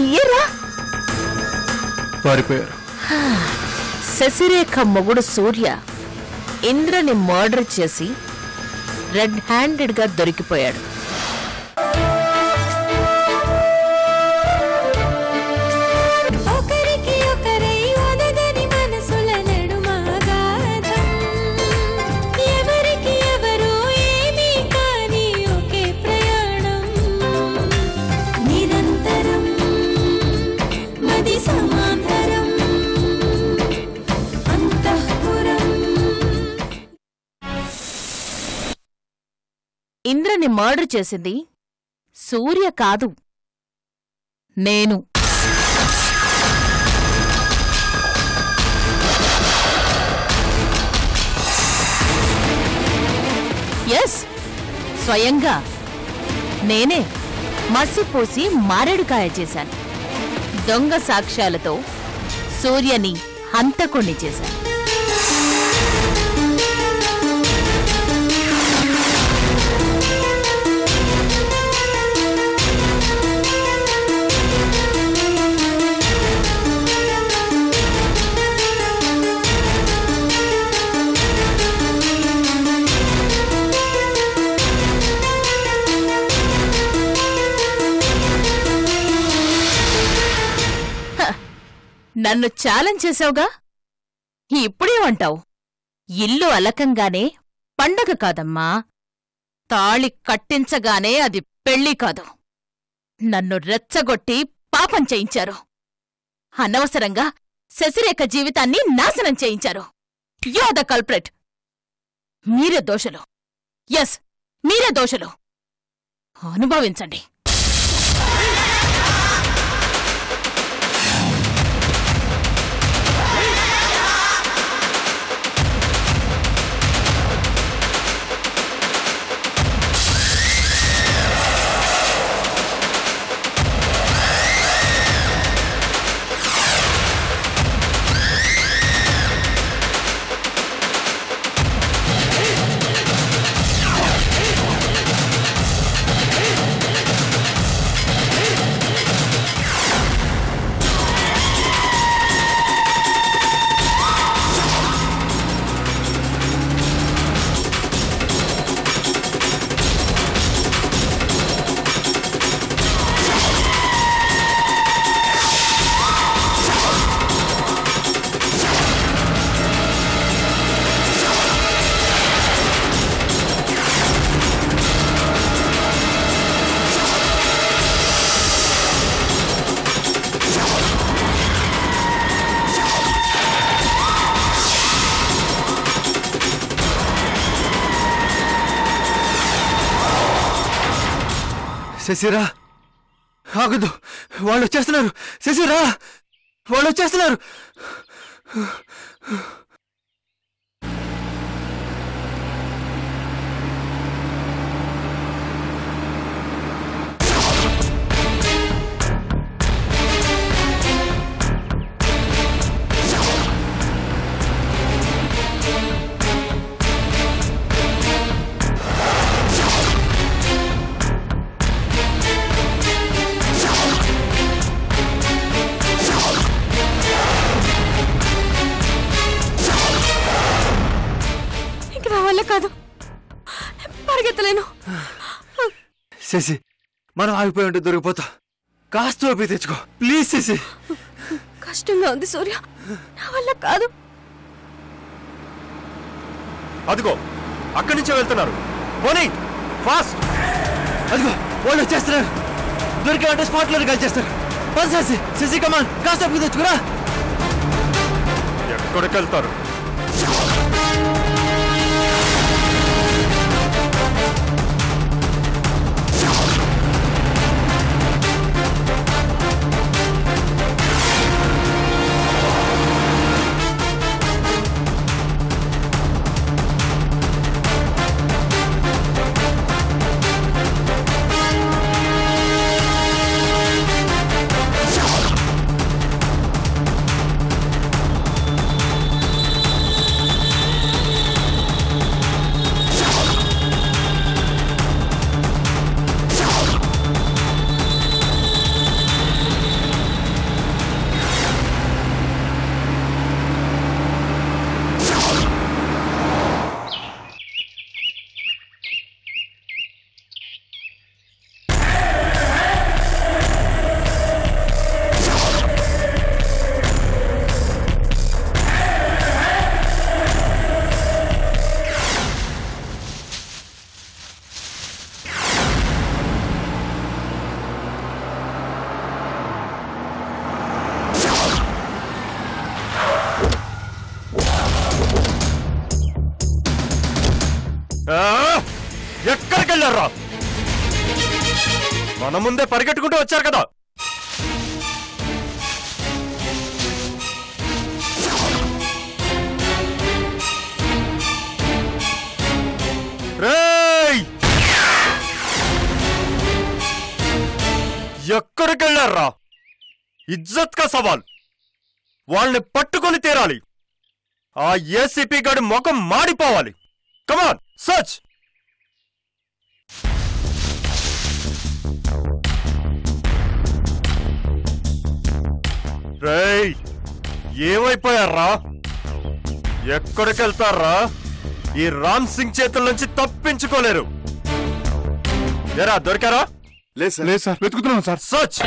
ఏరా పారిపోయారు. శశిరేఖ మొగుడు సూర్య ఇంద్రని మర్డర్ చేసి రెడ్ హ్యాండెడ్ గా దొరికిపోయాడు. ఇంద్రని మర్డర్ చేసింది సూర్య కాదు, నేను. ఎస్, స్వయంగా నేనే మసిపూసి మారేడుకాయ చేశాను. దొంగ సాక్ష్యాలతో సూర్యని హంతకుణ్ణి చేశాను. నన్ను ఛాలెంజ్ చేశావుగా, ఇప్పుడేమంటావు? ఇల్లు అలకంగానే పండగ కాదమ్మా, తాళి కట్టించగానే అది పెళ్ళి కాదు. నన్ను రెచ్చగొట్టి పాపం చేయించారు. అనవసరంగా శశిరేఖ జీవితాన్ని నాశనం చేయించారు. You are the culprit. మీరే దోషులు. ఎస్, మీరే దోషులు. అనుభవించండి. శశిరా, ఆగదు, వాళ్ళు వచ్చేస్తున్నారు. శశిరా, వాళ్ళు వచ్చేస్తున్నారు. కాదు, పరిగెత్తలేను. శశి, మనం ఆగిపోయి ఉంటే దొరికిపోతా. కాస్త ఓపి తెచ్చుకో ప్లీజ్. శశి, కష్టంగా ఉంది సూర్య, నా వల్ల కాదు. అదిగో అక్కడి నుంచే వెళ్తున్నారు. పోనీ ఫాస్ట్. అదిగో వాళ్ళు వచ్చేస్తున్నారు. దొరికామంటే స్పాట్లో కలిచేస్తారు. శశి, శశి కమాన్, కాస్త ఓపి తెచ్చుకురా. ఎక్కడికి వెళ్తారు? ఎక్కడికెళ్ళారా? మన ముందే పరిగెట్టుకుంటూ వచ్చారు కదా. రేయ్, ఎక్కడికెళ్ళారా? ఇజ్జత్ కా సవాల్. వాళ్ళని పట్టుకొని తీరాలి. ఆ ఏసీపీ గాడి ముఖం మాడిపోవాలి. కమాన్ సర్చ్. రేయ్, ఏమైపోయారా? ఎక్కడికెళ్తారా? ఈ రామ్ సింగ్ చేతుల నుంచి తప్పించుకోలేరు. ఏరా, దొరికారా? లేదు సార్, వెతుకుతున్నాం సార్. సర్చ్.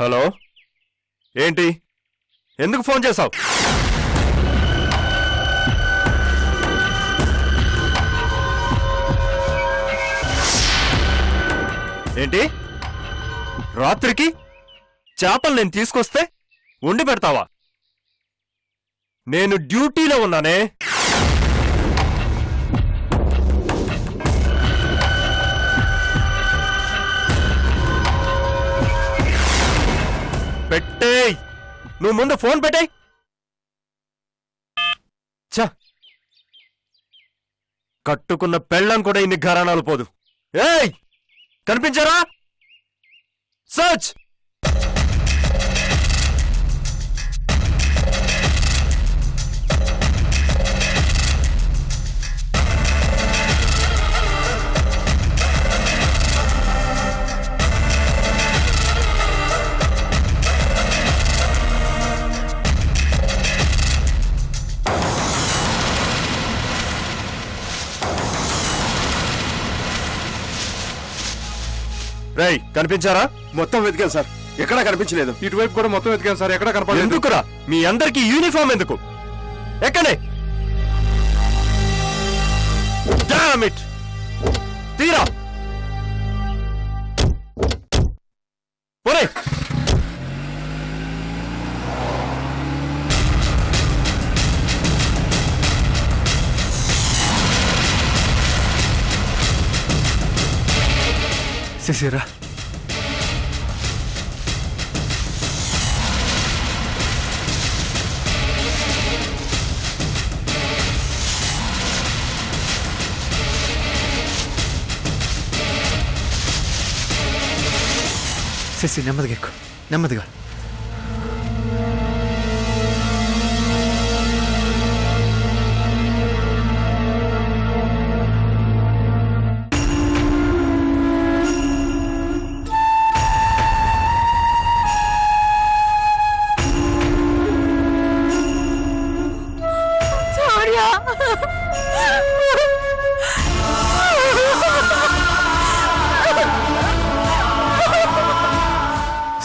హలో, ఏంటి? ఎందుకు ఫోన్ చేశావు? ఏంటి? రాత్రికి చేపలు నేను తీసుకొస్తే వండి పెడతావా? నేను డ్యూటీలో ఉన్నానే. పెట్టేయ్. నువ్వు ముందు ఫోన్ పెట్టేయ్. చ, కట్టుకున్న పెళ్ళం కూడా ఇన్ని ఘరానాలు పోదు. ఏయ్, కనిపించారా? సర్చ్. రేయ్, కనిపించారా? మొత్తం వెతికాను సార్, ఎక్కడా కనిపించలేదు. ఇటువైపు కూడా మొత్తం వెతికాను సార్, ఎక్కడా కనపడలేదు. ఎందుకురా? మీ అందరికి యూనిఫామ్ ఎందుకు? ఎక్కడే? డామ్ ఇట్, తీరా పోరే. శశిరా, శశి నెమ్మదిగా ఎక్కు, నెమ్మదిగా.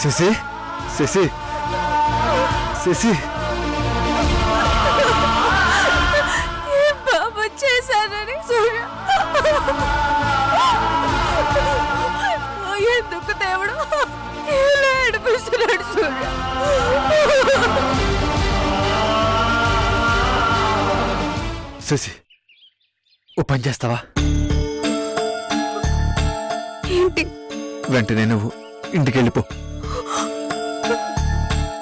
శశి, శశి, శశి, బాబు చేశానని సూర్య. ఎందుకు దేవుడు ఇలా ఏడిపిస్తున్నాడు సూర్య? శశి, ఓ పని చేస్తావా? ఏంటి? వెంటనే నువ్వు ఇంటికి వెళ్ళిపో.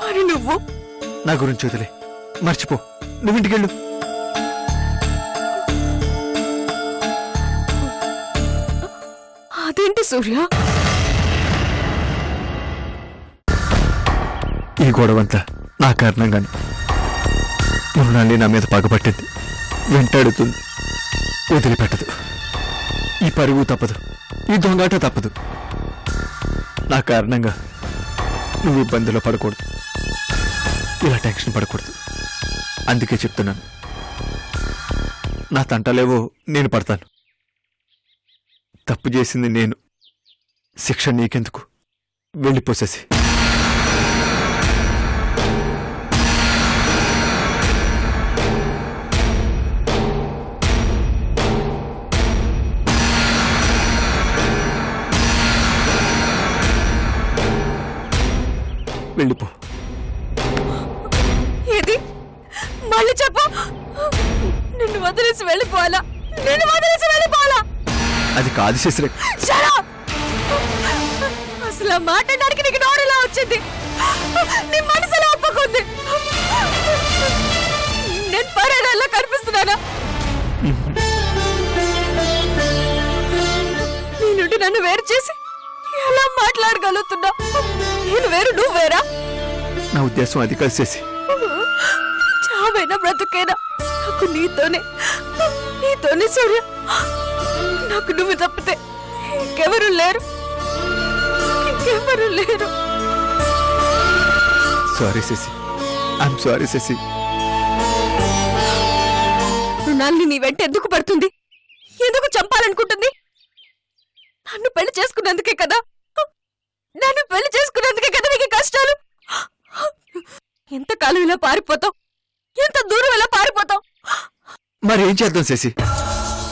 మరి నువ్వు? నా గురించి వదిలే, మర్చిపో. నువ్వు ఇంటికెళ్ళు. అదేంటి సూర్య? ఈ గొడవంతా నా కారణంగానే. మృణాలి నా మీద పగబట్టింది, వెంటాడుతుంది, వదిలిపెట్టదు. ఈ పరుగు తప్పదు, ఈ దొంగాట తప్పదు. నా కారణంగా నువ్వు ఇబ్బందిలో పడకూడదు, ఇలా టెన్షన్ పడకూడదు. అందుకే చెప్తున్నాను, నా తంటలేవో నేను పడతాను. తప్పు చేసింది నేను, శిక్ష నీకెందుకు? వెళ్ళిపోసేసి. వెళ్ళిపో. ఏది మళ్ళీ చెప్పు. నిన్ను వదిలేసి వెళ్ళిపోవాలా? నిన్ను వదిలేసి వెళ్ళిపోవాలా? అది కాదు శశిరేఖ. అసలు మాట్లాడడానికి నీకు నోరులా వచ్చింది, నీ మనసులో ఒప్పుకుంది. నేను పరేడల్లా కనిపిస్తున్నానా? నీ నుండి నన్ను వేరు చేసి ఎలా మాట్లాడగలుగుతున్నా? నేను వేరు, నువ్వు వేరా? నా ఉద్దేశం అది కాదు శశి. చావైనా బ్రతుకైనా నాకు నీతోనే, నీతోనే సూర్య. నాకు నువ్వు తప్పితే ఇంకెవరు లేరు, ఇంకెవరు లేరు. Sorry Sasi, I'm sorry Sasi. రుణాల్ని నీ వెంట ఎందుకు పడుతుంది? ఎందుకు చంపాలనుకుంటుంది? నన్ను పెళ్లి చేసుకున్నందుకే కదా, నన్ను పెళ్లి చేసుకున్నందుకే కదా నీకు కష్టాలు. ఎంతకాలం ఇలా పారిపోతావు? ఎంత దూరం ఇలా పారిపోతావు? మరి ఏం చేద్దాం శశి?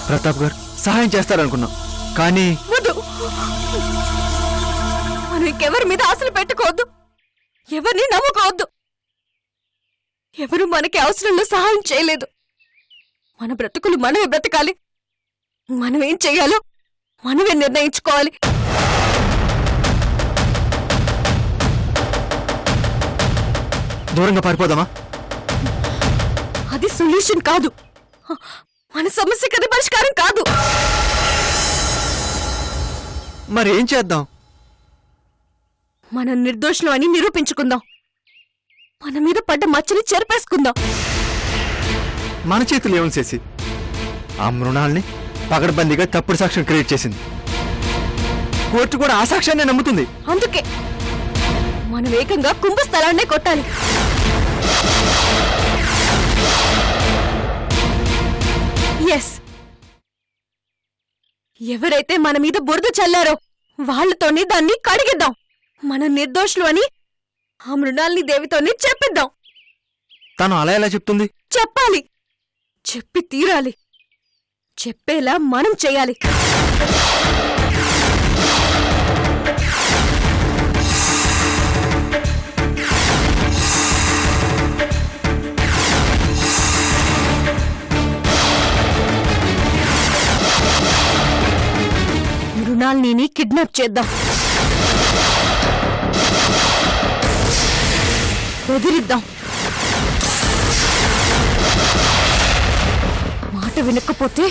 ప్రతాప్ గారు సహాయం చేస్తారనుకున్నాం, కానీ వద్దు. మనం ఇంకెవరి మీద ఆశలు పెట్టుకోవద్దు, ఎవరిని నమ్ముకోవద్దు. ఎవరు మనకి అవసరంలో సహాయం చేయలేదు. మన బ్రతుకులు మనమే బ్రతకాలి. మనం ఏం చెయ్యాలో మనమే నిర్ణయించుకోవాలి. దూరంగా పారిపోదామా? అది సొల్యూషన్ కాదు, మన సమస్యకి అది పరిష్కారం కాదు. మరి ఏం చేద్దాం? మనం నిర్దోషులు అని నిరూపించుకుందాం. మన మీద పడ్డ మచ్చని చెరిపేసుకుందాం. మన చేతులు ఏమని చేసి ఆ మృణాల్ని పగడబందీగా తప్పుడు సాక్ష్యం క్రియేట్ చేసింది. కోర్టు కూడా ఆ సాక్ష్యాన్ని నమ్ముతుంది. అందుకే మనం ఏకంగా కుంభస్థలాన్నే కొట్టాలి. ఎస్, ఎవరైతే మన మీద బురద చల్లారో వాళ్లతోనే దాన్ని కడిగిద్దాం. మనం నిర్దోషులు అని ఆ మృణాల్ని దేవితోనే చెప్పిద్దాం. తను అలా ఎలా చెప్తుంది? చెప్పాలి, చెప్పి తీరాలి. చెప్పేలా మనం చెయ్యాలి. మృణాల్ని కిడ్నాప్ చేద్దాం, బెదిరిద్దాం. మాట వినకపోతే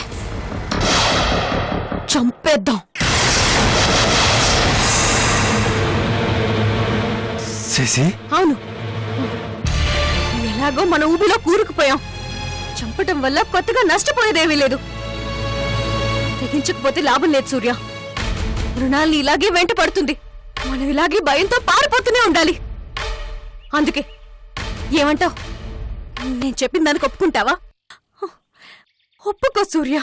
చంపేద్దాం. అవును, ఎలాగో మన ఊబిలో కూరుకుపోయాం. చంపటం వల్ల కొత్తగా నష్టపోయేదేమీ లేదు. తెగించకపోతే లాభం లేదు సూర్య. మృణాల్ని ఇలాగే వెంట పడుతుంది. మనం ఇలాగే భయంతో పారిపోతూనే ఉండాలి. అందుకే ఏమంటావు? నేను చెప్పిన దానికి ఒప్పుకుంటావా? ఒప్పుకో సూర్య.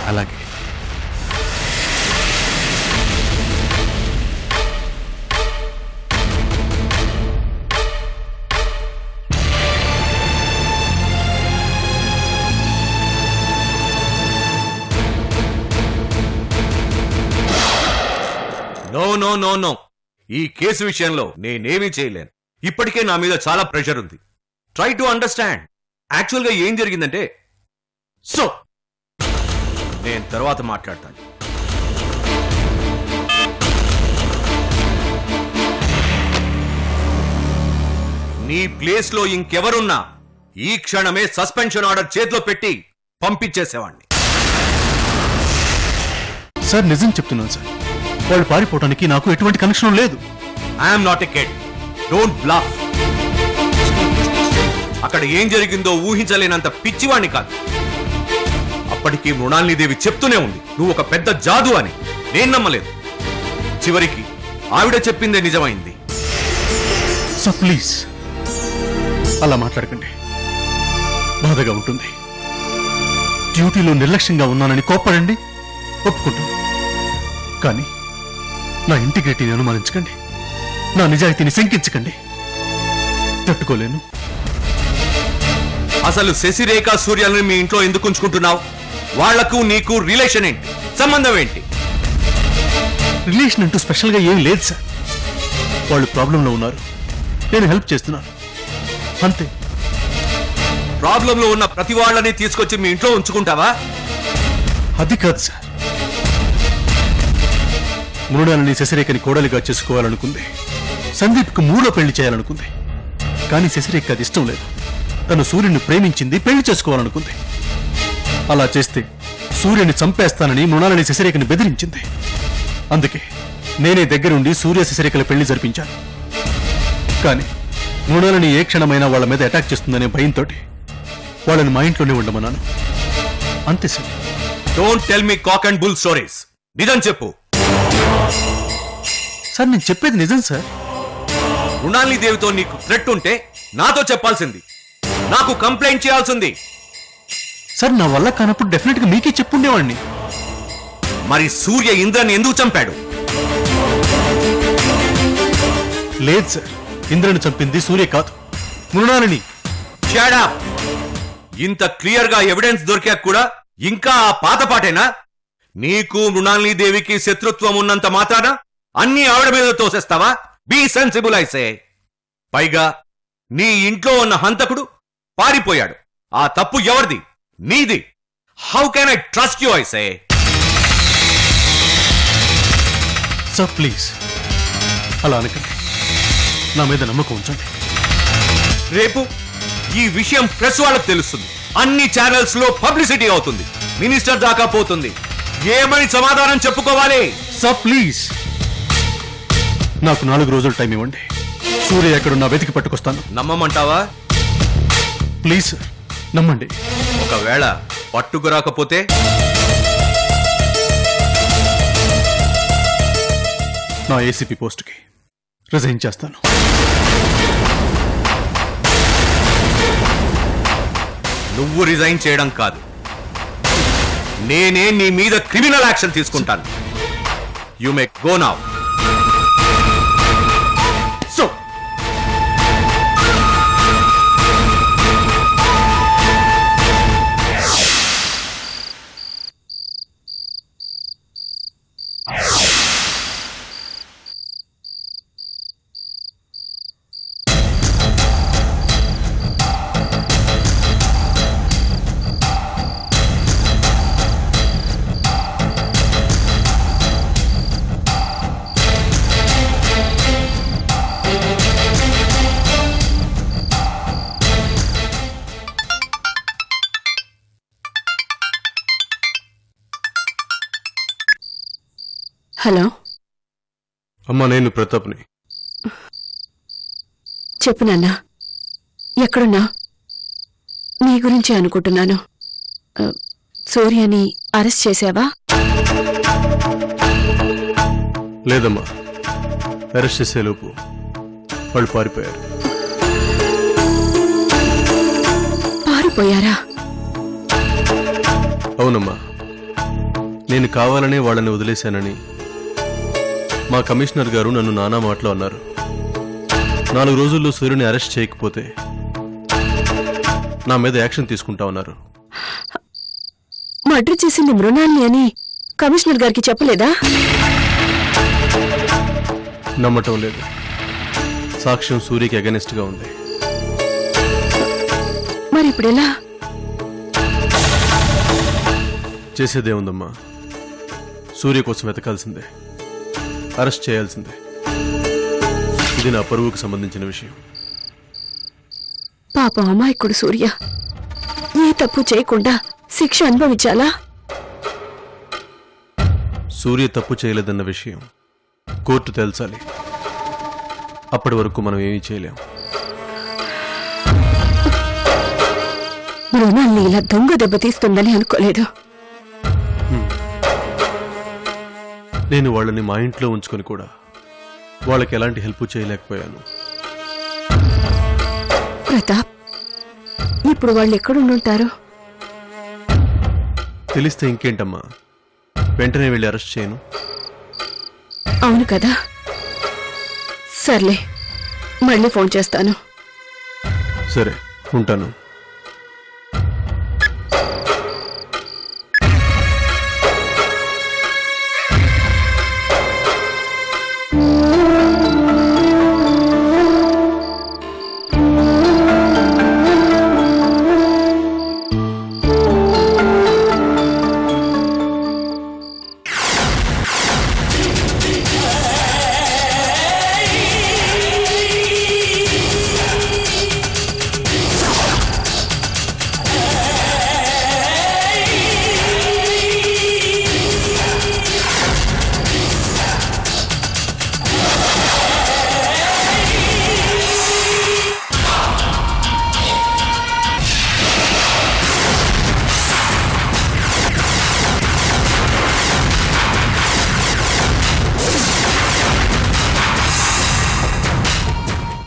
అలాగే. నో నో నో నో, ఈ కేసు విషయంలో నేనేమీ చేయలేను. ఇప్పటికే నా మీద చాలా ప్రెషర్ ఉంది. Try to understand. యాక్చువల్గా ఏం జరిగిందంటే, సో నేను తర్వాత మాట్లాడతాను. నీ ప్లేస్లో ఇంకెవరున్నా ఈ క్షణమే సస్పెన్షన్ ఆర్డర్ చేతిలో పెట్టి పంపించేసేవాడిని. సార్ నిజం చెప్తున్నాను సార్, వాళ్ళు పారిపోవడానికి నాకు ఎటువంటి కనెక్షన్ లేదు. I'm not a kid, don't bluff. అక్కడ ఏం జరిగిందో ఊహించలేనంత పిచ్చివాణ్ణి కాదు. ఇప్పటికీ మృణాలినీదేవి చెప్తూనే ఉంది నువ్వు ఒక పెద్ద జాదు అని. నేను నమ్మలేదు. చివరికి ఆవిడ చెప్పిందే నిజమైంది. సార్ ప్లీజ్ అలా మాట్లాడకండి. బాధగా ఉంటుంది. డ్యూటీలో నిర్లక్ష్యంగా ఉన్నానని కోప్పడండి, ఒప్పుకుంటాను. కానీ నా ఇంటిగ్రిటీని అనుమానించకండి, నా నిజాయితీని శంకించకండి. తట్టుకోలేను. అసలు శశిరేఖ సూర్యాలని మీ ఇంట్లో ఎందుకు ఉంచుకుంటున్నావు? వాళ్లకు నీకు రిలేషన్ ఏంటి? సంబంధం ఏంటి? రిలేషన్ అంటూ స్పెషల్గా ఏం లేదు సార్. వాళ్ళు ప్రాబ్లంలో ఉన్నారు, నేను హెల్ప్ చేస్తున్నాను, అంతే. ప్రాబ్లంలో ఉన్న ప్రతి వాళ్ళని తీసుకొచ్చి మీ ఇంట్లో ఉంచుకుంటావా? అది కాదు సార్. మృణాలని శశిరేఖని కోడలిగా చేసుకోవాలనుకుంది. సందీప్కు మూడో పెళ్లి చేయాలనుకుంది. కానీ శశిరేఖ అది ఇష్టం లేదు. తను సూర్యుని ప్రేమించింది, పెళ్లి చేసుకోవాలనుకుంది. అలా చేస్తే సూర్యుని చంపేస్తానని మృణాలని శశిరేఖని బెదిరించింది. అందుకే నేనే దగ్గరుండి సూర్య శశిరేఖల పెళ్లి జరిపించాను. కానీ మృణాలని ఏ క్షణమైనా వాళ్ళ మీద అటాక్ చేస్తుందనే భయంతో వాళ్ళని మా ఇంట్లోనే ఉండమన్నాను, అంతే sir. Don't tell me cock and bull stories. నిజం చెప్పు. సార్ నేను చెప్పేది నిజం సార్. మృణాలినీదేవితో నీకు థ్రెట్ ఉంటే నాతో చెప్పాల్సింది, నాకు కంప్లైంట్ చేయాల్సింది. సార్ నా వల్ల కానప్పుడు డెఫినెట్ గా మీకే చెప్పుండేవాడిని. మరి సూర్య ఇంద్రని ఎందుకు చంపాడు? లేదు సార్, ఇంద్రని చంపింది సూర్య కాదు, మృణాలిని. Shut up. ఇంత క్లియర్ గా ఎవిడెన్స్ దొరికాక కూడా ఇంకా ఆ పాత పాటేనా? నీకు మృణాలినీదేవికి శత్రుత్వం ఉన్నంత మాత్రాన అన్ని ఆవిడ మీద తోసేస్తావా? Be sensible ఐసే. పైగా నీ ఇంట్లో ఉన్న హంతకుడు పారిపోయాడు. ఆ తప్పు ఎవరిది? నీది. How can I trust you ఐసే? సార్ ప్లీజ్ అలా అనకండి, నా మీద నమ్మకం ఉంచండి. రేపు ఈ విషయం ప్రెస్ వాళ్ళకు తెలుస్తుంది, అన్ని ఛానల్స్ లో పబ్లిసిటీ అవుతుంది, మినిస్టర్ దాకా పోతుంది. ఏమని సమాధానం చెప్పుకోవాలి? సార్ ప్లీజ్ నాకు 4 రోజులు టైం ఇవ్వండి. సూర్య ఎక్కడున్నా వెతికి పట్టుకొస్తాను. నమ్మమంటావా? ప్లీజ్ సార్ నమ్మండి. ఒకవేళ పట్టుకురాకపోతే? నా ఏసీపీ పోస్ట్కి రిజైన్ చేస్తాను. నువ్వు రిజైన్ చేయడం కాదు, నేనే నీ మీద క్రిమినల్ యాక్షన్ తీసుకుంటాను. You may go now. So hello అమ్మా, నేను ప్రతాప్ని. చెప్పు నాన్న, ఎక్కడున్నా? నీ గురించి అనుకుంటున్నాను. సూర్యని అరెస్ట్ చేసావా? లేదమ్మా, అరెస్ట్ చేసేలోపు వాళ్ళు పారిపోయారు. పారిపోయారా? అవునమ్మా, నేను కావాలనే వాళ్ళని వదిలేశానని మా కమిషనర్ గారు నన్ను నానా మాటలు అన్నారు. 4 రోజుల్లో సూర్యుని అరెస్ట్ చేయకపోతే నా మీద యాక్షన్ తీసుకుంటా ఉన్నారు. మర్డర్ చేసింది మృణాలిని అని కమిషనర్ గారికి చెప్పలేదా? నమ్మటం లేదు. సాక్ష్యం సూర్యకి అగెనిస్ట్ గా ఉంది. మరి ఇప్పుడెలా? చేసేదే ఉందమ్మా, సూర్య కోసం వెతకాల్సిందే, అరెస్ట్ చేయాల్సిందే. ఇది నా పరువుకు సంబంధించిన విషయం. పాపం అమాయకుడు సూర్య ఏ తప్పు చేయకుండా శిక్ష అనుభవించాలా? సూర్య తప్పు చేయలేదన్న విషయం కోర్టు తేల్చాలి. అప్పటి వరకు మనం ఏమీ చేయలేం. మృణాల్ని ఇలా దొంగ దెబ్బతీస్తుందని అనుకోలేదు. నేను వాళ్ళని మా ఇంట్లో ఉంచుకొని కూడా వాళ్ళకి ఎలాంటి హెల్ప్ చేయలేకపోయాను. ప్రతాప్, ఇప్పుడు వాళ్ళు ఎక్కడుంటారు? తెలిస్తే ఇంకేంటమ్మా, వెంటనే వెళ్ళి అరెస్ట్ చేయను. అవును కదా, సర్లే, మళ్ళీ ఫోన్ చేస్తాను. సరే, ఉంటాను.